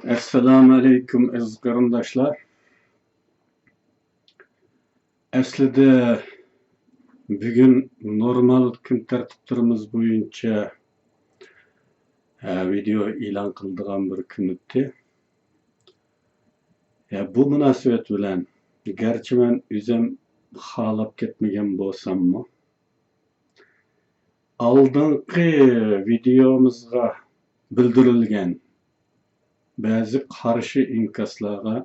Assalamu alaikum aziz qarindoshlar. Aslida bugun normal kun tartiblarimiz bo'yicha video e'lon qiladigan bir kun o'tdi. Bu munosabat bilan garchi men o'zim xohlab ketmagan bo'lsammi, oldingi videomizga bildirilgan ba'zi qarshi inkaslarga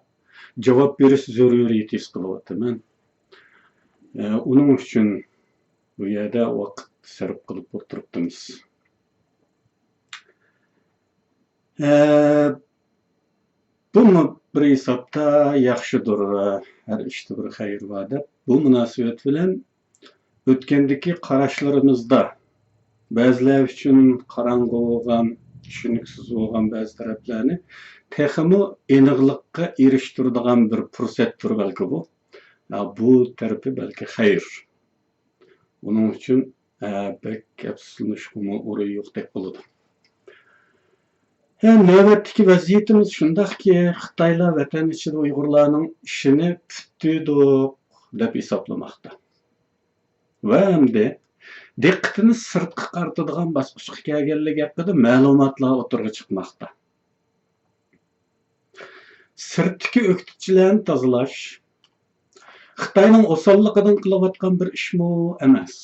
javob berish zaruriyati his qilyapman. Uning uchun bu yerda vaqt sarf qilib o'tiribmiz. Bu bir hisobda yaxshidir, har ishda bir xayr bor deb, bu munosabat bilan o'tgandagi qarashlarimizda ba'zilar uchun qorong'u bo'lgan, tushuniksiz bo'lgan ba'zi taraflarni texmi aniqlikqa erishtiradigan bir fursatdir balki bu. Bu tarafi belki xayr. Onun için pek yapsınışkımı orayı yok dek buludu. Növbetteki vaziyetimiz şundak ki Xitaylar vatan içinde Uygurlarının işini püttüydük dep hesaplamakta. Ve hem de dikkatini sırtqı qartadigan basqıçqa kelganligi haqida ma'lumotlar o'tirg'i chiqmoqda. Sirtdagi o'qituvchilarni tozalash Xitayning osonligidan qilayotgan bir ishmi emas.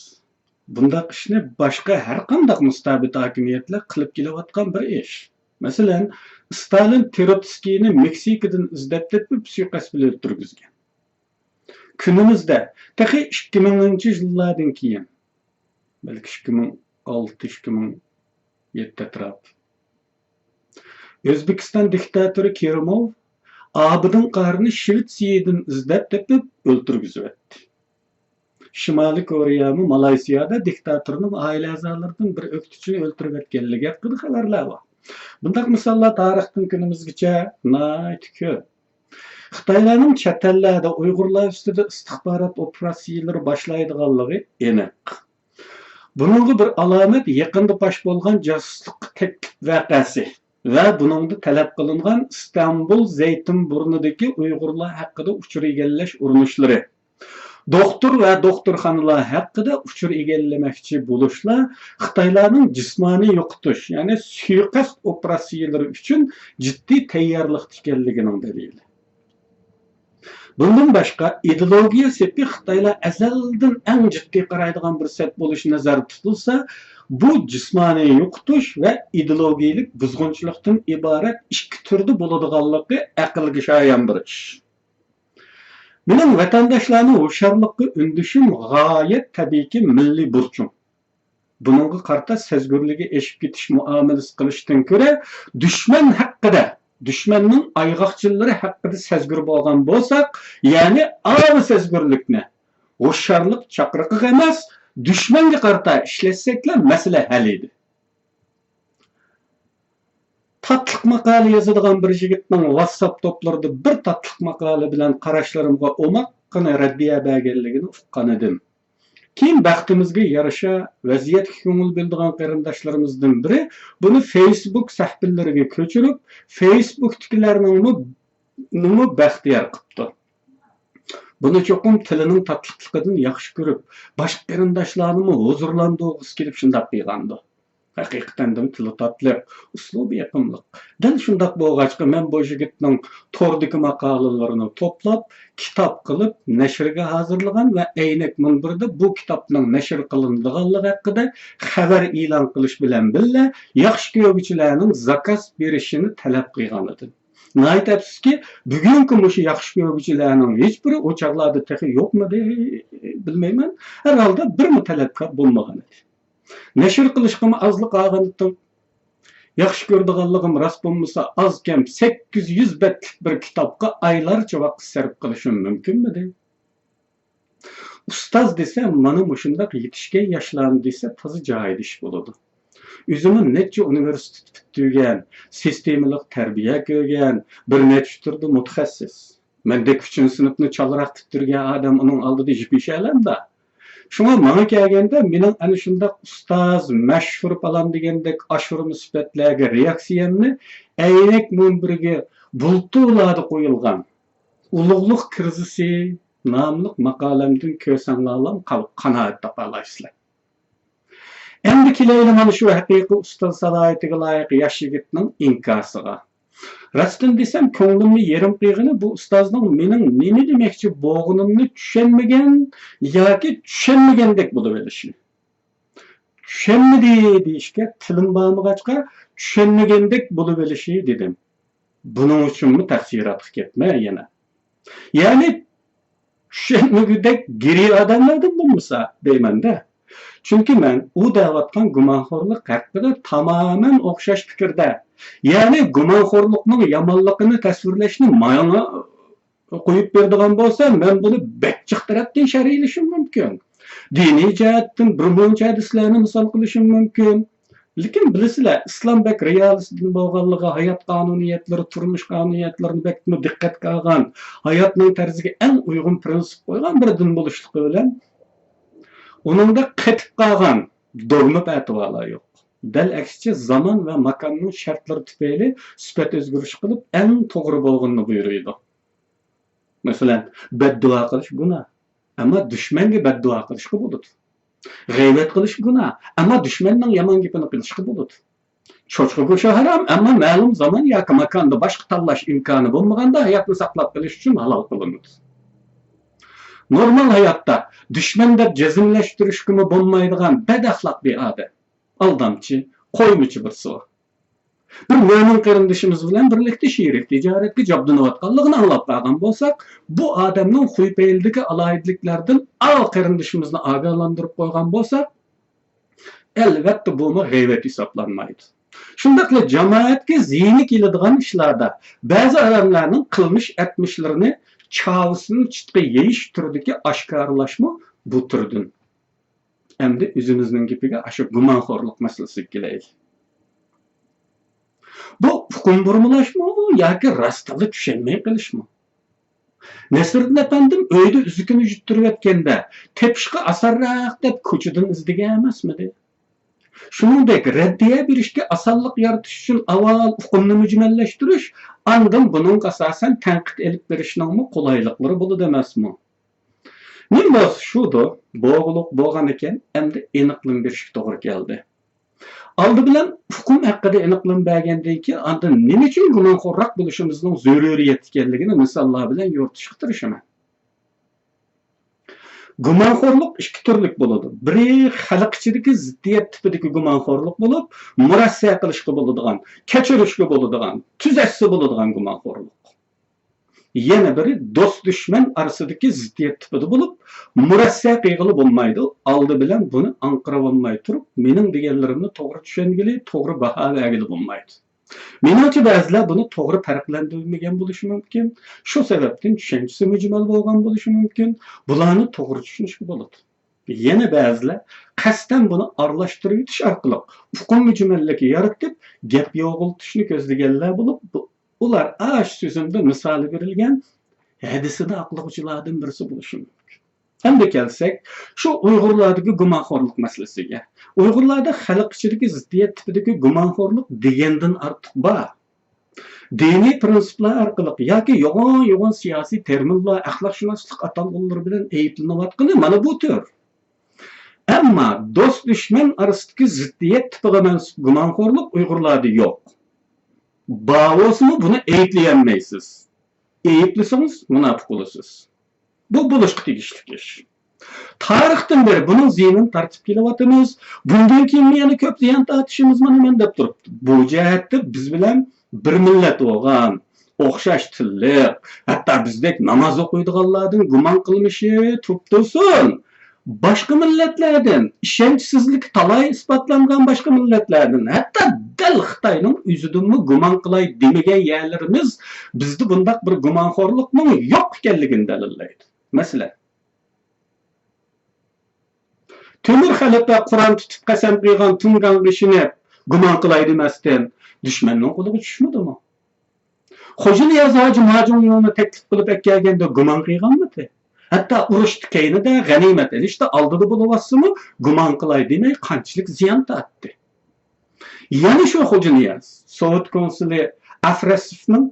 Bundaq ishni boshqa har qanday mustabid hokimiyatlar qilib kelayotgan bir ish. Masalan, Stalin Trotskyni Meksikadan izlab tepib suiqasd bilan o'ldirgan. Kunimizda taxi 2000-yillardan keyin, balki 2006-2007 atraf, O'zbekiston diktatori Kerimov Abidin qarni Shvetsiyadan izlab tepib o'ldirgizibdi. Shimoliy Koreya mı Malayziyada diktatorning oila a'zolaridan bir o'qituvchini o'ldirayotganligi haqida xabarlar bor. Bundaq misollar tarixdan kunimizgacha ko'p. Xitoylarning chet ellarda Uyg'urlar ustida istixborot operatsiyalari boshlaydiganligi aniq. Buningga bir alomat yaqinda fosh bo'lgan josuslik taklif voqeasi ve buningda talab qilingan İstanbul Zeytinburnu'daki Uyg'urlar haqida uchur egallash urinishlari. Doktor ve doktorxonalar haqida uchur egallamoqchi bo'lishlar Xitoylarning jismoniy yo'qotish, ya'ni suiqasd operatsiyalari uchun jiddiy tayyorlik ekanligining dalili. Bundan başka ideologiya sepi Xitoylar azaldan eng jiddiy qaraydigan bir set bo'lish nazarda tutilsa, bu jismoniy yo'qotish ve ideologiyalik buzg'unchilikdan iborat ikki turda bo'ladiganligi aqlga shoyan bir ish. Mening vatandoshlarni hushyorlikqa undishim g'oyat tabiiyki milliy burchim. Buningga qarta sezgurligi eshib ketish muomalasi qilishdan ko'ra dushman haqida, dushmanning ayg'oqchilari haqida sezgur bo'lgan bo'lsak, ya'ni a'lo sezgurlikni hushyorlik chaqiriqi emas, düşmanga qarta ishlatsak-la masala hal edi. Tatliq maqola yozadigan bir yigitning WhatsApp to'plarida bir tatliq maqola bilan qarashlarimga o'maqqina raddiya berganligini uqqan edim. Keyin baxtimizga yarasha vaziyatga ko'ngil bildigan qarindoshlarimizdan biri buni Facebook sahifalariga ko'chirib, Facebook'dagilarning baxtiyor qilibdi. Buni cho'qim tilining tatliqligidan yaxshi ko'rib, boshqa qarindoshlarni huzurlantirg'isi kelib shunday qilgandi. Haqiqatan tili tatliq, uslubi yaqinlik. Dal shunday bo'lg'achqa men bu yigitning tordagi maqolalarini to'plab, kitob qilib nashrga hozirlagan va aynak munbirda bu kitobning nashr qilinadiganligi haqida xabar e'lon qilish bilan birga yaxshi ko'ruvchilarning zakaz berishini talab qilgan edim. Nəhayət əfsus ki, bugünkü muşu yaxşı görgüçilərinin heç biri o çağlarda təxi yoxmadı, bilməyəm. Hər halda bir mi tələbkar bulmağın idi. Nəşr qilishqim azlıq ağındım. Yaxşı gördüğanlığım rast bulmasa az kem 800 betlik bir kitapqa aylarca vaqt sərf qilishim mümkün müdü? Ustaz desem, mana muşundaq yetişken yaşlarını dese tazı cahil iş buludu. Üzümün netçe üniversitet bitirgen, sistemlik terbiye görgen, bir netçe türlü mutaxassis. Mendek 3. sınıfını çalarak bitirgen adam onun aldığı hiçbir şey alam da. Şuna bana kelgende mening ana shunday ustoz, mashhur falan degandek ashur musibatlarga reaksiyamni aynak munbiriga bultularda qo'yilgan ulug'liq krizisi nomli maqolamdan ko'rsanglarlam qanoat topalaysizlar. Endi kelayli mana shu haqiqiy ustoz salohiyatiga loyiq yosh yigitning inkosiga. Rastdan desem ko'nglimni yerim qiyg'ini bu ustozning mening nima demoqchi bo'lganimni tushunmagan yoki tushunmagandek bo'lib olishi. Tushunmadi deyishga tilim bormag'achqa tushunmagandek bo'lib olishi dedim. Buning uchunmi tafsirotga ketmay yana. Ya'ni tushunmagudek giri odamlardan bo'lmasa deyman-da. Chunki men u da'vatdan gumonxo'rlik haqida tamoman o'xshash fikrda. Ya'ni gumonxo'rlikning yomonligini tasvirlashni mayona qo'yib beradigan bo'lsam, men buni bekchiq tarafdan sharhlashim mumkin. Diniy jihatdan bir muncha hadislarni misol qilishim mumkin. Lekin bilasizlar, islom bek realistdan bo'lganligi, hayot qonuniyatlari, turmush qonuniyatlarini bekmi diqqatga olgan, hayotning tarziga eng uyg'un prinsip qo'ygan bir din bo'lishligi bilan uningda qetib qolgan dogma fatvolar yo'q. Dal aksicha zaman va makonning shartlari tufayli sifat o'zgarish qilib eng to'g'ri bo'lganini buyuruydi. Masalan, beddua qilish gunoh, ammo dushmanga beddua qilishga bo'ladi. G'iybat qilish gunoh, ammo dushmanning yomon gapini qilishga bo'ladi. Cho'chqa go'shi harom, ammo ma'lum zaman yoki makonda boshqa tanlash imkoni bo'lmaganda hayotni saqlab qolish uchun halol qilinadi. Normal hayotda düşman deb jazmlashtirishga bo'lmaydigan badaxloq bir odam, aldamchi, qo'ymichi birsi bor. Bir mo'min qarindishimiz bilan birlikda sherik tijoratga joblanayotganligini anglab qolgan bo'lsak, bu odamning xuy-fe'ldagi alohidliklardan al qarindishimizni ogohlantirib qo'ygan bo'lsak, albatta bu g'iybat hisoblanmaydi. Shundaqla jamoatga ziyni keladigan ishlarda ba'zi odamlarning qilmish etmishlarini çavusunu çıtqı yeyiş türüdeki aşkarlaşma bu türdün. Hem de üzümüzün gibiga aşı gumanxorluq meselesi geleydi. Bu hukum burmulaşma yoki rastalı düşenmey qilishmi? Nasriddin efendim öyde üzükünü juttirib etkende tepishqa asarraq deb ko'chadan izdigan emasmidi? Shuningdek, raddiya berishga osonlik yaratish uchun avval hukmni mujmallashtirish, andin buning asosan tanqid elib berishning qulayliklari bo'ladi emasmi? Nim bo'lsa shudir, bo'g'liq bo'lgan ekan, endi aniqlik berishga to'g'ri keldi. Oldi bilan hukm haqida aniqlik bergandan keyin andin nima uchun gunohxo'rroq bo'lishimizning zaruriyat ekanligini misollar bilan yoritishga tirishaman. Gumonxo'rlik ikki turlik bo'ladi. Biri xalq ichidagi ziddiyat tipidagi gumonxo'rlik bo'lib, murassa qilishga bo'ladigan, kechirishga bo'ladigan, tuzashga bo'ladigan gumonxo'rlik. Yana biri do'st dushman orasidagi ziddiyat tipida bo'lib, murassa qilg'ili bo'lmaydi. Oldi bilan buni anqirib olmay turib, mening deganlarimni to'g'ri tushungili, to'g'ri baho bergili bo'lmaydi. Menimcha ba'zilar buni to'g'ri farqlantirmagan bo'lishi mumkin. Shu sababdan tushunchasi mujmal bo'lgan bo'lishi mumkin. Bularni to'g'ri tushunishga bo'ladi. Yana ba'zilar qasddan buni aralashtirib o'tish orqali hukm mujmalligi yaratib, gap yo'g'iltishni ko'zlaganlar bo'lib, ular ash so'zimda misoli berilgan hadisida aqlg'uchilardan birisi bo'lishi mumkin. Endi kelsak, shu Uyg'urlardagi gumonxo'rlik masalasiga. Uyg'urlarda xalq ichidagi ziddiyat tipidagi gumonxo'rlik degandan ortiq bor. Diniy prinsiplar orqali yoki yo'g'on siyosiy terminlar, axloqshunoslik atalg'ulari bilan ayblanayotgani mana bu tür. Ammo do'st dushman orasidagi ziddiyat tipiga mansub gumonxo'rlik Uyg'urlarda yo'q. Ba'osini buni ayblayolmaysiz. Ayblasangiz munofiq bo'lasiz. Bu bo'lishga tegishli ish. Tarixdan beri bunun ziynini tartib kelyapmiz. Bundan keyin yana ko'p ziyon tortishimiz mana deb turibdi. Bu jihatda biz bilan bir millat bo'lgan, o'xshash tilli, hatto bizdek namoz o'qiydiganlardan gumon qilmishi turibdi-sun. Boshqa millatlardan ishonchsizlik talay isbotlangan boshqa millatlardan, hatto dal Xitoyning o'zidanmi gumon qilay demagan yerlarimiz bizda bundaq bir gumonxo'rlikning yo'q ekanligini dalillaydi. Masalan, Temur xalifa Qur'on tutib qasam qilgan Tungan ishini gumon qilay demasdan dushmanning qo'liga tushmadimi? Xo'jali Yo'q Majnun yo'lini taklif qilib kelganda gumon qilganmidi? Hatto urushni keynida g'animat ilishda oldida bo'lyapsimi, gumon qilay demay qanchalik ziyon tortdi. Yana shu Xo'janiyaz Sovet konsuli Afrasovning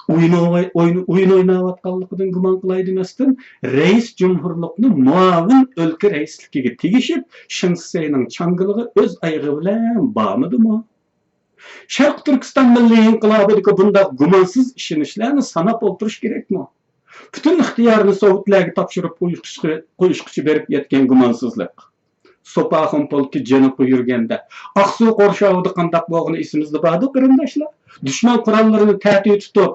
oyun o'ynayotganligidan gumon qilay demasdan rais jumhurlikni muavin o'lka raisligiga tegishib, Shinseyning changiligi o'z oyog'i bilan bormidimi? Sharq Turkiston milliy inqilobidagi bunday gumonsiz ishonishlarni sanab o'tirish kerakmi? Bütün ixtiyorni Sovetlarga topshirib qo'yishqich berib yetgan gumonsizlik. Sopaxon polki janubga yurganda Aqsuv qo'rshovida qandaq bo'lgani esimizda bordi, qarindoshlar. Dushman qurollarini ta'tib tutib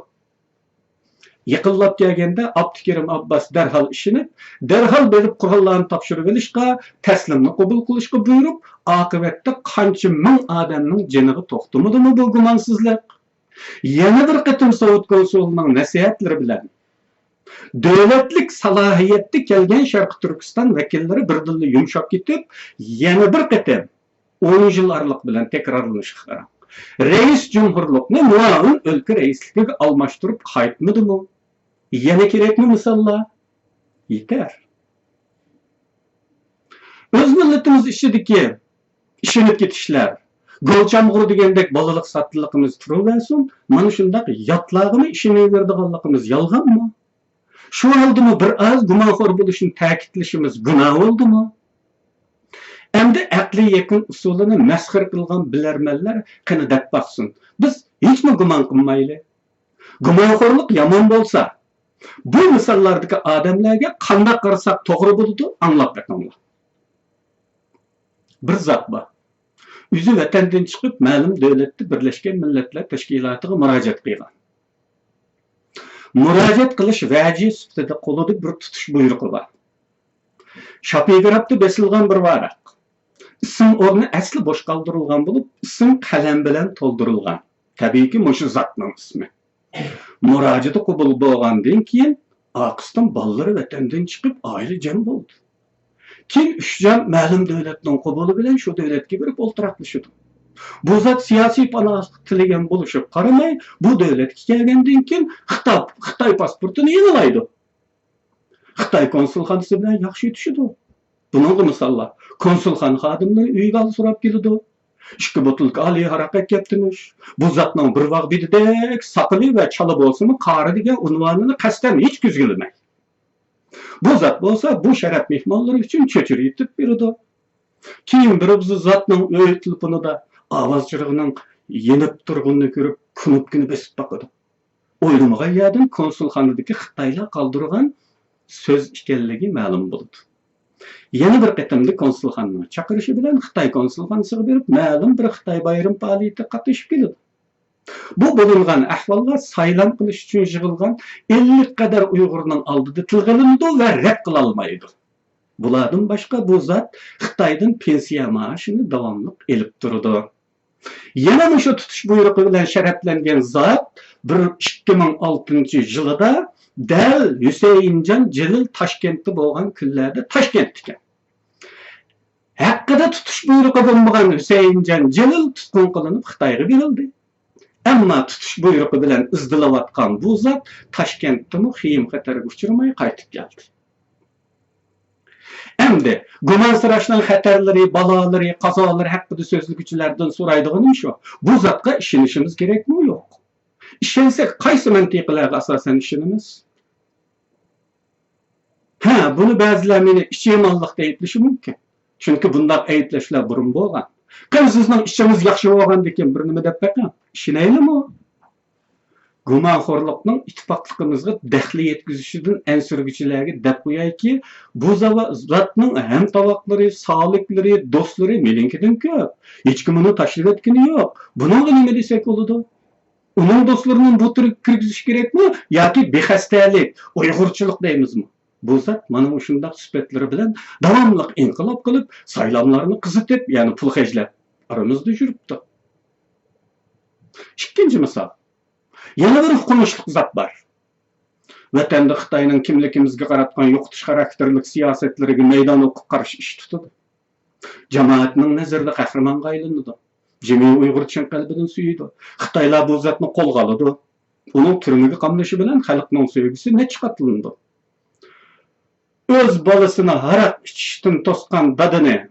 yaqinlab kelganda Abdukerim Abbas darhol ishinib, darhol berib qurollarni topshirib olishga, taslimni qabul qilishga buyurib, oqibatda qancha ming odamning joniga to'xtamadimi bu gumonsizlik? Yana bir qatim Sovet konsulining nasihatlari bilan davlatlik salohiyatda kelgan Sharq Turkiston vakillari birdilla yumshoq ketib, yana bir qatim 10 yil oraliq bilan takrorlanishga rais jumhurlikni muavin o'lka raisligiga almashtirib qaytmadimi? Yana kerakmi misollar? Yetar. O'z millatimiz ishidagi ishinib ketishlar, golchamg'ur degandek bolalik sattiligimiz turaversin, mana shundaq yotlag'ini ishinaverdiganligimiz yolg'onmi? Shu oldimi bir az gumonxo'r bo'lishni ta'kidlashimiz gunoh bo'ldimi? Endi aqliy yakun usulini masxir qilgan bilarmanlar qani deb baqsin. Biz hech mi gumon qilmayli? Gumonxo'rlik yomon bo'lsa, bu misollardagi odamlarga qanday qarasak to'g'ri bo'ladi, anglab beqinglar. Bir zot bor. O'zi vatandan chiqib, ma'lum davlatda Birlashgan Millatlar Tashkilotiga murojaat qilgan. Murojaat qilish vaji sifatida qo'lida bir tutish buyrug'i bor. Shapigirabda besilgan bir varaq. İsim o'rni asli bo'sh qoldirilgan bo'lib, ism qalam bilan to'ldirilgan. Tabiiyki, mushu zotning ismi. Murojaati qabul bo'lgandan keyin Oqiston bollari vatandan chiqib, oila jam bo'ldi. Keyin 3 jon ma'lum davlatning qabuli bilan shu davlatga berib o'ltiraqlashdi. Bu zot siyosiy panoh tilagan bo'lishib qaramay, bu davlatga kelgandan keyin Xitoy pasportini yenilaydi. Xitoy konsulxonasi bilan yaxshi yutishdi. Buningga misollar, konsulxona xodimlari uyiga so'rab keldi. 2 botilka oliy harakat ketdimish. Bu zotning bir vaqt bididek saqili va chala bo'lsa-mu, qari degan unvonini qasddan hech ko'zgilmay. Bu zot bo'lsa, bu sharaf mehmonlari uchun cho'chir yetib berdi. Keyin bir zotning uy telefonida ovoz chirig'ining yenib turganini ko'rib, kunubkini besib baqadi. O'ylamagan konsulxonadagi Xitoylar qoldirgan so'z ekanligi ma'lum bo'ldi. Yana bir qatimda konsulxonani chaqirishi bilan Xitoy konsulxonasiga berib, ma'lum bir Xitoy bayram faoliyatiga qatnashib keldi. Bu bo'lingan ahvollar saylan qilish uchun yig'ilgan 50 qadar Uyg'urning oldida tilg'ilindi va rad qila olmaydi. Bulardan boshqa bu zot Xitoydan pensiya maoshini davomli elib turdi. Yana shu tutish buyrug'i bilan sharaflangan zot 2006-yilda dal Hüseyinjon Jalil Toshkentda bo'lgan kunlarda Toshkentda ekan. Haqqida tutish buyrug'i bo'lmagan Hüseyinjon Jalil tutqun qilinib Xitoyga berildi. Ammo tutish buyrug'i bilan izdilayotgan bu zot Toshkentda muhim xatarga uchramay qaytib keldi. Endi gumonsirashning xatarlari, balolari, qazolari haqida so'zluguvchilardan so'raydiganim shu. Bu zotga ishonishimiz kerakmi, yo'q? Ishonsak, qaysi mantiqlarga asosan ishonamiz? Buni ba'zilar meni ichimonlikda aytlishi mumkin. Chunki bunday aytlashlar burun bo'lgan. Qani sizning ishimiz yaxshi bo'lgandan bir nima deb baqing? Ishonaylikmi? Gumonxo'rlikning ittifoqligimizga daxli yetkazishidan ansirguchilarga deb qo'yayki, bu zotning ham tovoqlari, soliklari, do'stlari meningkidan ko'p. Hech kim uni tashlab o'tgani yo'q. Buningga nima desak bo'ladi? Uning do'stlarining bu turga kirgizish kerakmi yoki bexastalik, uyg'urchilik deymizmi? Bu zot mana shunday sifatlari bilan davomli inqilob qilib, saylovlarni qizitib, ya'ni pul xajlab aramizda yuribdi. Ikkinchi misol. Yana bir hukumishlik zot bor. Vatanda Xitoyning kimligimizga qaratgan yo'qotish xarakterlik siyosatlariga maydon o'qib qarshi ish tutdi. Jamoatning nazarida qahramonga aylandi. Jamiy Uyg'urcha qalbidan suydi. Xitoylar bu zotni qo'lga oldi. Uning turmuga qamlashi bilan xalqning sevgisi nechqa qilindi. öz balasını haraq içishdan tosqan dadini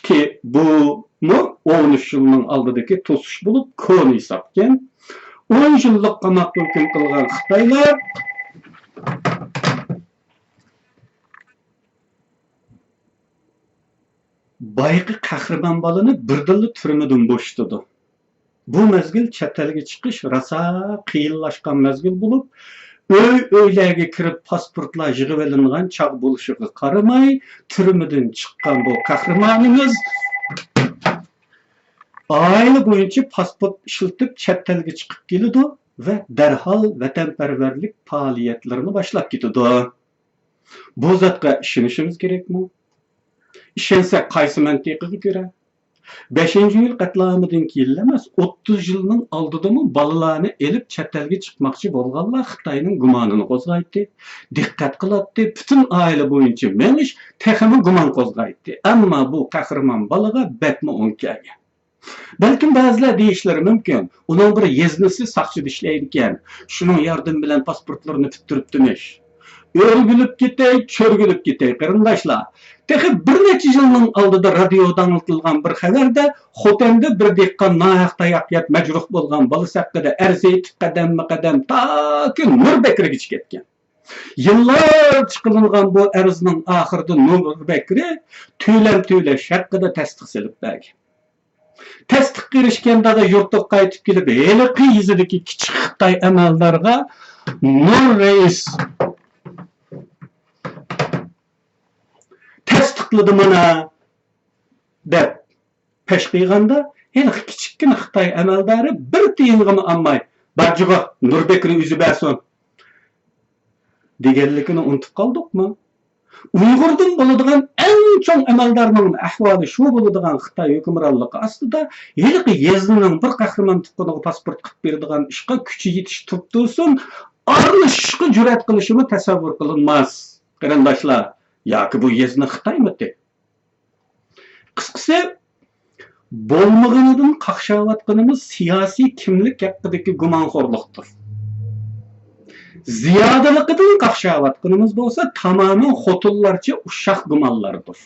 ki bu mu 13 yılının aldıdaki tosuş bulup konu hesapken 10 yıllık qamaq hüküm kılgan Xitaylar bayqı qahraman balını birdilli türmüdün boştudu. Bu mezgil çetelge çıkış rasa qiyinlaşkan mezgil bulup öylege kirip pasportlar yığıp elingan çağ buluşuğu qaramay türmüdün çıkkan bu qahramanımız aylı boyunca pasport işiltip çetelge çıkıp gelidi ve derhal vatanperverlik faaliyetlerini başlap gitidi. Bu zatqa işinişimiz gerek mi? İşensek qaysı mantiqiga göre? 5. yıl qatlamıdan keyin emas, 30 yılının aldıdımı balalarını elip çetelge çıkmakçı bolganlar Xitayning gumanını qo'zg'aydi, diqqat qiladi, bütün aile boyunca menish texmi guman qo'zg'aydi. Ammo bu qahramon balaga betmi o'nkaga. Belki bazılar deyişleri mümkün. Onun bir yeznisi saqchida ishlaydi ekan. Shuning yardım bilan pasportlarini tuttirib demiş. Örgülüp gitey, çörgülüp gitey qarindoshlar. Texi bir necha yilning oldida radiodan aytilgan bir xabarda Xotemda bir dehqon nohaq yat majruh bo'lgan bolasi haqida arzaytib qadam taki Nurbekirga ketgan. Yıllar çıkılgan bu arzning oxirida Nurbekri tüyleş haqida tasdiq silib bergan. Tasdiq erishganda da yurtga qaytib kelib, heliqi yuzidagi kichik Xitoy amaldorga Nur Reis tasdiqladi mana deb pesh qilganda heliqi kichikkina Xitoy amaldori bir tiying'ini olmay barjiga Nurbekni o'zi bersin deganligini unutib qoldikmi? Uyg'urdan bo'ladigan eng chong amaldorning ahvoli shu bo'ladigan Xitoy hukmronligi ostida heliqi yezning bir qahramon tuqqaniga pasport qilib beradigan ishga kuchi yetish turibdisin aralashishga jur'at qilishini tasavvur qilinmas. Qarindoshlar, yoki bu yezni Xitoymidi? Qisqasi, bo'lmaganidan qaqshayotganimiz siyosiy kimlik haqidagi gumonxo'rlikdir. Ziyodaliqidan qaqshayotganimiz bo'lsa, tamoman xotinlarcha ushaq gumonlardir.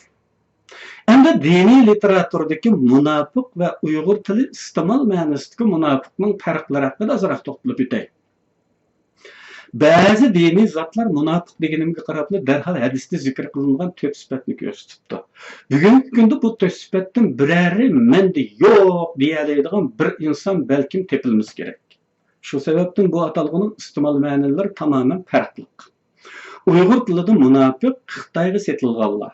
Endi diniy literaturdagi munofiq va Uyg'ur tili iste'mol ma'nosidagi munofiqning farqlari haqida ozroq to'xtalib o'tay. Ba'zi diniy zotlar munofiq deganimga qarab darhol hadisda zikr qilingan 4 sifatni ko'rsatibdi. Bugungi kunda bu 4 sifatdan birari menda yo'q deyoladigan bir inson balkim tepilmesi kerak. Şu sebepten bu atalgının istimal ma'nolari tamamen farklı. Uyg'ur tilida munofiq Xitoyga setilganlar,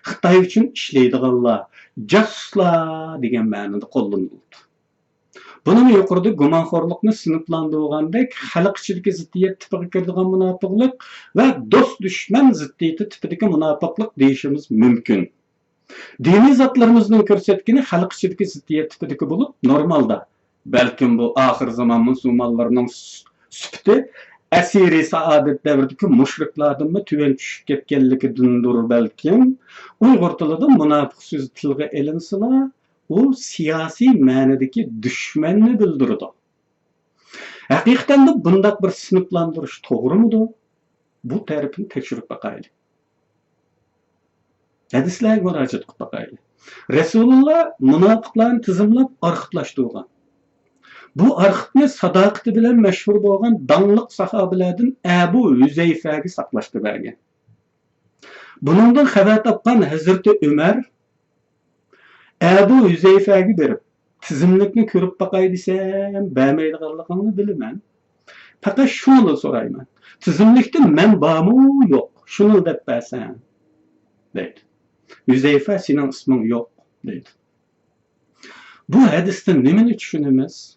Xitoy uchun ishlaydiganlar, jasuslar degan ma'noda qo'llanildi. Bunun yuqorida gumonxo'rlikni sinflandırgandek xalq ichidagi ziddiyat tipiga kiradigan munofiqlik va do'st dushman ziddiyati tipidagi munofiqlik deyishimiz mumkin. Diniy zotlarimizning ko'rsatgani xalq ichidagi ziddiyat tipidagi bo'lib, normalda belki bu ahir zaman Müslümanlarının süpti esiri saadet devrideki müşriklardan mı tüven düşüp ketkenligidir belki. Uyghur tilida münafık sözü tilga elinsila o siyasi ma'nodagi düşmanni bildirdi. Haqiqatan da bundak bir sınıflandırış to'g'rimidir? Bu tarafini tekshirib bakaylı. Hadislarga murojaat qilib bakaylı. Rasululloh munofiqlarni tizimlab arxivlashtirgan. Bu arxivni sadaqati bilan mashhur bo'lgan danliq sahobalardan Abu Huzayfaga saqlashga bergan. Buningdan xabar topgan Hazrati Umar Abu Huzayfaga berib, tizimlikni ko'rib baqay desam, bermaydiganligini bilaman. Faqat shuni so'rayman. Tizimlikda men bormi, yo'q? Shuni deb bersan, deydi. Huzayfa sening isming yo'q, deydi. Bu hadisdan nimani tushunamiz?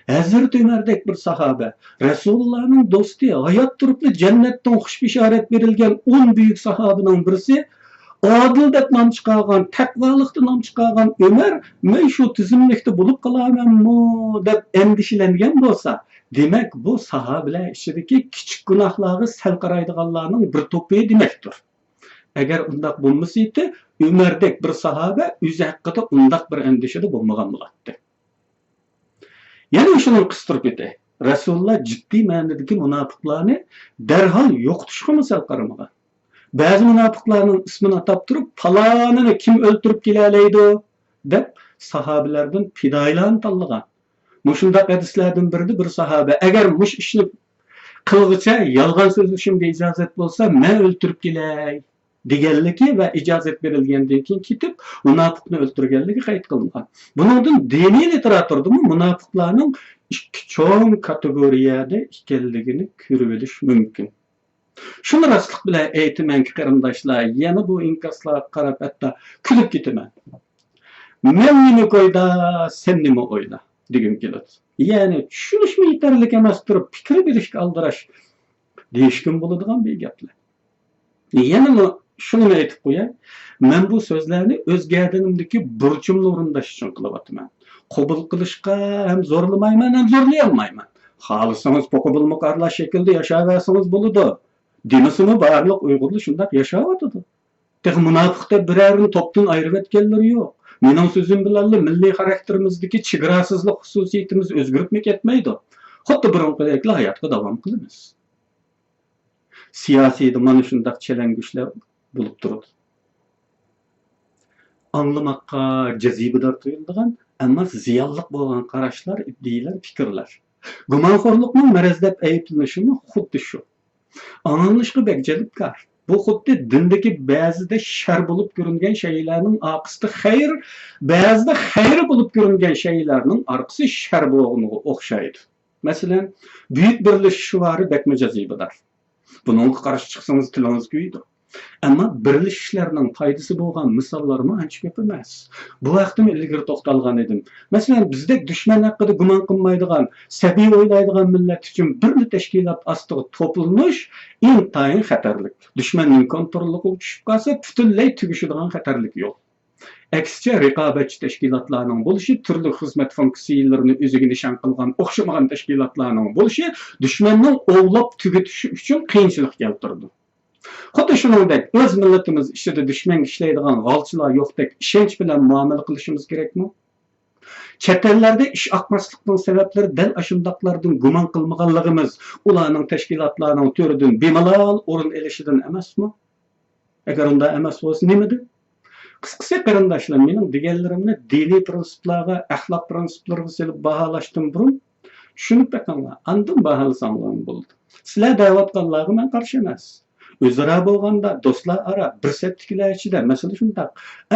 Hazreti Ömer'dek bir sahabe, Resulullah'ın dostu, hayat turuplu cennetten hoş işaret verilgen 10 büyük sahabenin birisi, adil dep nam çıkargan, takvalıkta nam çıkargan Ömer, men şu tizimlikte bulup kalamam mı dep endişelengen bolsa, demek bu sahabeler içindeki küçük günahları sel qaraydiganlarning bir topi demektir. Eğer undaq bulmasaydı, Ömer'dek bir sahabe, o'zi haqida undaq bir endişede bulmagan bo'lardi. Yani şunu kıstırıp etey. Resulullah ciddi ma'nodagi munofiqlarni derhal yo'qotishga misol qaramagan. Ba'zi munofiqlarning ismini atab turib, falonini kim o'ltirib kelaydi deb sahobalardan fidoilarni tanlagan. Mushundaq hadislardan birida bir sahoba agar mush ishni qilg'icha yolg'on so'zlashimga ijozat bo'lsa, men o'ltirib kelay deganligi va ijozat berilgandan keyin ketib munofiqni o'ltirganligi qayd qilingan. Buningdan diniy literaturdami munofiqlarning ikki cho'ng kategoriyada ekanligini ko'rib olish mumkin. Shuni rostlik bilan aytamanki, qarindoshlar, yana bu inkoslarga qarab hatto kulib ketaman. Men nima qo'yda, sen nima o'yla degim keladi. Ya'ni tushunishmi yetarli emas turib, fikr berishga aldirash deyishkim bo'ladigan bir gaplar. Yana shuni aytib qo'yay, men bu so'zlarni o'zgarganimdagi burchimni o'rindash uchun qilyapman. Qabul qilishga ham zo'rlamayman, ham zo'rlay olmayman. Xohlasangiz qo'qobilmoq aralash shaklda yashayversangiz bo'ladi. Demasimi barliq Uyg'urlar shundaq yashayotdi. Tek munofiqda birarni topdan ayirib etganlari yo'q. Mening so'zim bilan milliy xarakterimizdagi chegarasizlik xususiyatimiz o'zgarib ketmaydi. Xuddi burunqidek hayotga davom qilamiz. Siyosiyda mana shundaq chalangishlar bo'lib turadi. Anlamakka jazibador tuyuladigan, ammo ziyonliq bo'lgan qarashlar, iddialar, fikrlar. Gumonxo'rlikning maraz deb ayblanishi xuddi shu. Anglashga bekjalibkar. Bu xuddi dindagi ba'zida shar bo'lib ko'ringan shaylarning orqasida xayr, ba'zida xayr bo'lib ko'ringan shaylarning orqasi shar bo'lganiga o'xshaydi. Masalan, buyuk birlashish shuvori bekma jazibador. Buningga qarshi chiqsangiz tilingiz kuydi. Ammo birlashishlarning foydasi bo'lgan misollarmi ancha ko'p emas. Bu vaqtda ilgari to'xtalgan edim. Masalan, bizda dushman haqida gumon qilmaydigan, sabiy o'ylaydigan millat uchun bir tashkilot ostiga to'planish intayin xatarlik. Dushmanning kontrolliga tushib qolsa, butunlay tugishadigan xatarlik yo'q. Aksicha raqobatchi tashkilotlarning bo'lishi, turli xizmat funksiyalarini o'ziga nishon qilgan o'xshamagan tashkilotlarning bo'lishi dushmanning ovlab tugatishi uchun qiyinchilik keltirdi. Xuddi shuningdek, o'z millatimiz ichida dushmanga ishlaydigan g'olchilar yo'qdek ishonch bilan muomala qilishimiz kerakmi? Chet ellarda ish oqmaslikning sabablari dal ashundaqlardan gumon qilmaganligimiz, ularning tashkilotlarning to'ridan bemalol o'rin olishidan emasmi? Agar unda emas bo'lsa, nimadir? Qisqasi qarindoshlar, mening deganlarimni diniy prinsiplarga, axloq prinsiplariga solib baholashdan burun tushunib bakinglar, andan baholasanglar bo'ldi. Sizlar da'vatqanlarga men qarshi emas. O'zaro bo'lganda do'stlar ara bir septiklar ichida masala shundaq.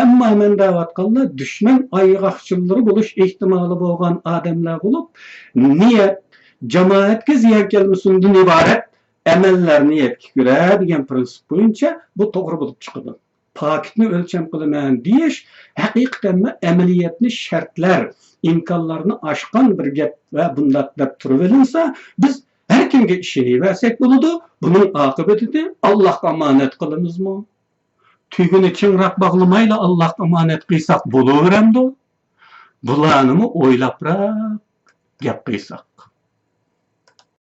Ammo men da'vatqanlar dushman ayg'oqchilari bo'lish ehtimoli bo'lgan odamlar bo'lib, niyat jamoatga ziyon kelmasindan iborat amallarni niyatga ko'ra degan prinsip bo'yicha bu to'g'ri bo'lib chiqadi. Paketni o'lcham qilaman deyish haqiqatan amaliyotni shartlar, imkonlarni oshgan bir gap va bundaq deb turaverilsa, biz her kimge işini versek buludu, bunun akıbetini Allah'a emanet kılımızmı? Tüygünü çıngrak bağlamayla Allah'a emanet kıysak buluveremdi. Bulanımı oylaprak yap kıysak.